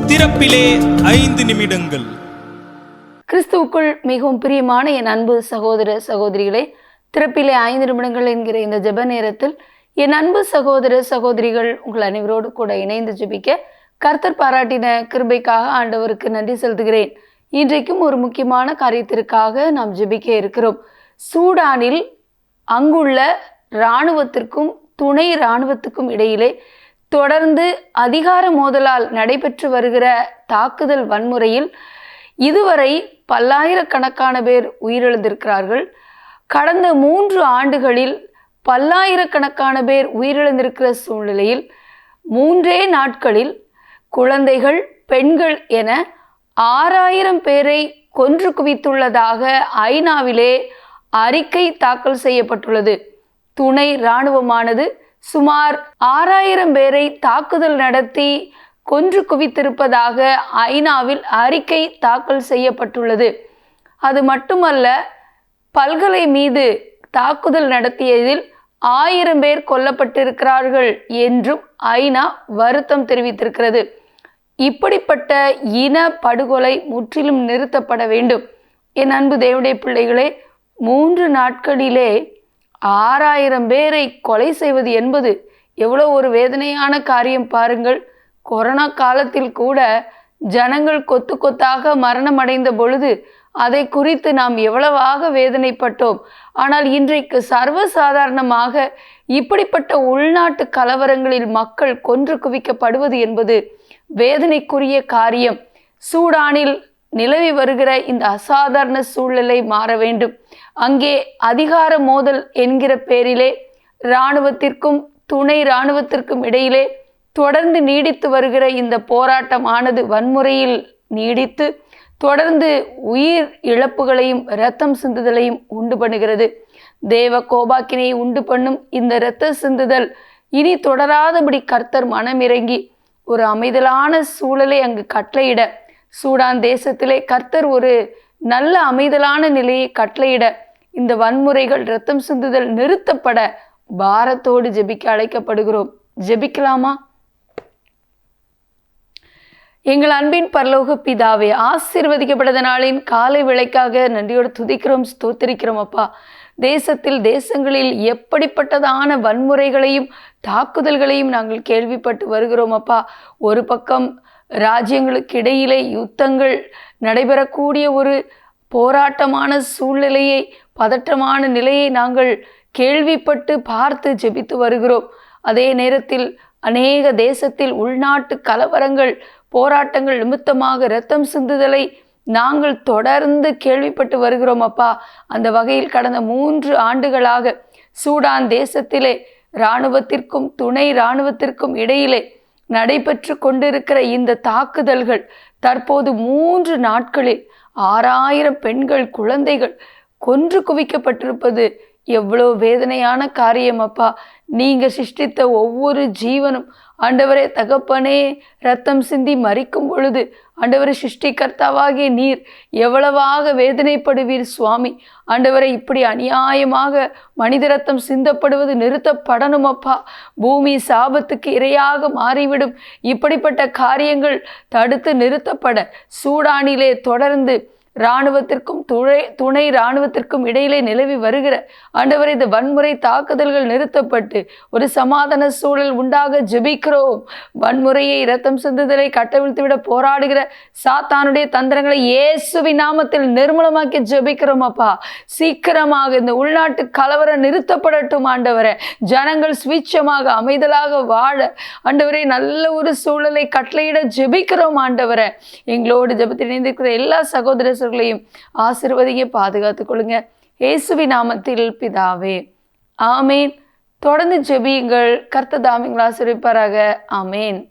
திறப்பிலே 5 நிமிடங்கள். கிறிஸ்துவுக்குள் மிகவும் பிரியமான என் அன்பு சகோதர சகோதரிகளே, திறப்பிலே 5 நிமிடங்கள் என்கிற இந்த ஜெப நேரத்தில் என் அன்பு சகோதர சகோதரிகள் உங்கள் அனைவரோடு கூட இணைந்து ஜெபிக்க கர்த்தர் பாராட்டின கிருபைக்காக ஆண்டவருக்கு நன்றி செலுத்துகிறேன். இன்றைக்கும் ஒரு முக்கியமான காரியத்திற்காக நாம் ஜெபிக்க இருக்கிறோம். சூடானில் அங்குள்ள இராணுவத்திற்கும் துணை இராணுவத்துக்கும் இடையிலே தொடர்ந்து அதிகார மோதலால் நடைபெற்று வருகிற தாக்குதல் வன்முறையில் இதுவரை பல்லாயிரக்கணக்கான பேர் உயிரிழந்திருக்கிறார்கள். கடந்த 3 ஆண்டுகளில் பல்லாயிரக்கணக்கான பேர் உயிரிழந்திருக்கிற சூழ்நிலையில் 3 நாட்களில் குழந்தைகள், பெண்கள் என 6000 பேரை கொன்று குவித்துள்ளதாக ஐநாவிலே அறிக்கை தாக்கல் செய்யப்பட்டுள்ளது. துணை இராணுவமானது சுமார் 6000 பேரை தாக்குதல் நடத்தி கொன்று குவித்திருப்பதாக ஐநாவில் அறிக்கை தாக்கல் செய்யப்பட்டுள்ளது. அது மட்டுமல்ல, பல்கலை மீது தாக்குதல் நடத்தியதில் 1000 பேர் கொல்லப்பட்டிருக்கிறார்கள் என்றும் ஐநா வருத்தம் தெரிவித்திருக்கிறது. இப்படிப்பட்ட இன படுகொலை முற்றிலும் நிறுத்தப்பட வேண்டும். என் அன்பு தேவனுடைய பிள்ளைகளே, 3 நாட்களிலே 6000 பேரை கொலை செய்வது என்பது எவ்வளோ ஒரு வேதனையான காரியம் பாருங்கள். கொரோனா காலத்தில் கூட ஜனங்கள் கொத்து கொத்தாக மரணம் அடைந்த பொழுது அதை குறித்து நாம் எவ்வளவாக வேதனைப்பட்டோம். ஆனால் இன்றைக்கு சர்வசாதாரணமாக இப்படிப்பட்ட உள்நாட்டு கலவரங்களில் மக்கள் கொன்று குவிக்கப்படுவது என்பது வேதனைக்குரிய காரியம். சூடானில் நிலவி வருகிற இந்த அசாதாரண சூழ்நிலை மாற வேண்டும். அங்கே அதிகார மோதல் என்கிற பேரிலே இராணுவத்திற்கும் துணை இராணுவத்திற்கும் இடையிலே தொடர்ந்து நீடித்து வருகிற இந்த போராட்டமானது வன்முறையில் நீடித்து தொடர்ந்து உயிர் இழப்புகளையும் இரத்தம் சிந்துதலையும் உண்டு பண்ணுகிறது. தேவ கோபாக்கினை உண்டு பண்ணும் இந்த இரத்த சிந்துதல் இனி தொடராதபடி கர்த்தர் மனமிறங்கி ஒரு அமைதலான சூழலை அங்கு கட்டளையிட, சூடான் தேசத்திலே கர்த்தர் ஒரு நல்ல அமைதலான நிலையை கட்டளையிட, இந்த வன்முறைகள் இரத்தம் சிந்துதல் நிறுத்தப்பட பாரத்தோடு ஜெபிக்க அழைக்கப்படுகிறோம். ஜெபிக்கலாமா? எங்கள் அன்பின் பரலோக பிதாவே, ஆசீர்வதிக்கப்பட்ட நாளின் காலை வேளைக்காக நன்றியோடு துதிக்கிறோம், ஸ்தோத்திரிக்கிறோம் அப்பா. தேசங்களில் எப்படிப்பட்டதான வன்முறைகளையும் தாக்குதல்களையும் நாங்கள் கேள்விப்பட்டு வருகிறோம் அப்பா. ஒரு பக்கம் ராஜ்யங்களுக்கு இடையிலே யுத்தங்கள் நடைபெறக்கூடிய ஒரு போராட்டமான சூழ்நிலையை, பதற்றமான நிலையை நாங்கள் கேள்விப்பட்டு பார்த்து ஜெபித்து வருகிறோம். அதே நேரத்தில் அநேக தேசத்தில் உள்நாட்டு கலவரங்கள், போராட்டங்கள் நிமித்தமாக இரத்தம் சிந்துதலை நாங்கள் தொடர்ந்து கேள்விப்பட்டு வருகிறோம் அப்பா. அந்த வகையில் கடந்த 3 ஆண்டுகளாக சூடான் தேசத்திலே இராணுவத்திற்கும் துணை இராணுவத்திற்கும் இடையிலே நடைபெற்று கொண்டிருக்கிற இந்த தாக்குதல்கள் தற்போது 3 நாட்களில் 6000 பெண்கள், குழந்தைகள் கொன்று குவிக்கப்பட்டிருப்பது எவ்வளோ வேதனையான காரியம் அப்பா. நீங்கள் சிருஷ்டித்த ஒவ்வொரு ஜீவனும் ஆண்டவரே தகப்பனே இரத்தம் சிந்தி மரிக்கும் பொழுது ஆண்டவரை சிருஷ்டிகர்த்தாவாகிய நீர் எவ்வளவாக வேதனைப்படுவீர் சுவாமி. ஆண்டவரை இப்படி அநியாயமாக மனித இரத்தம் சிந்தப்படுவது நிறுத்தப்படணும் அப்பா. பூமி சாபத்துக்கு இரையாக மாறிவிடும். இப்படிப்பட்ட காரியங்கள் தடுத்து நிறுத்தப்பட சூடானிலே தொடர்ந்து இராணுவத்திற்கும் துணை இராணுவத்திற்கும் இடையிலே நிலவி வருகிற ஆண்டவரை இந்த வன்முறை தாக்குதல்கள் நிறுத்தப்பட்டு ஒரு சமாதான சூழல் உண்டாக ஜெபிக்கிறோம். வன்முறையை, இரத்தம் சிந்துதலை கட்டவிழ்த்துவிட போராடுகிற சாத்தானுடைய தந்திரங்களை இயேசுவின் நாமத்தில் நிர்மூலமாக்கி ஜெபிக்கிறோம் அப்பா. சீக்கிரமாக இந்த உள்நாட்டு கலவரம் நிறுத்தப்படட்டும் ஆண்டவரை. ஜனங்கள் சுவிட்சமாக அமைதலாக வாழ ஆண்டவரை நல்ல ஒரு சூழலை கட்டளையிட ஜெபிக்கிறோம் ஆண்டவரை. எங்களோடு ஜெபத்தில் இணைந்திருக்கிற எல்லா சகோதர ஆசீர்வதிங்க, பாதுகாத்துக் கொள்ளுங்க. இயேசுவின் நாமத்தில் பிதாவே, ஆமேன். தொடர்ந்து ஜெபியுங்கள். கர்த்தர் தாமே உங்களை ஆசீர்வதிப்பாராக. ஆமேன்.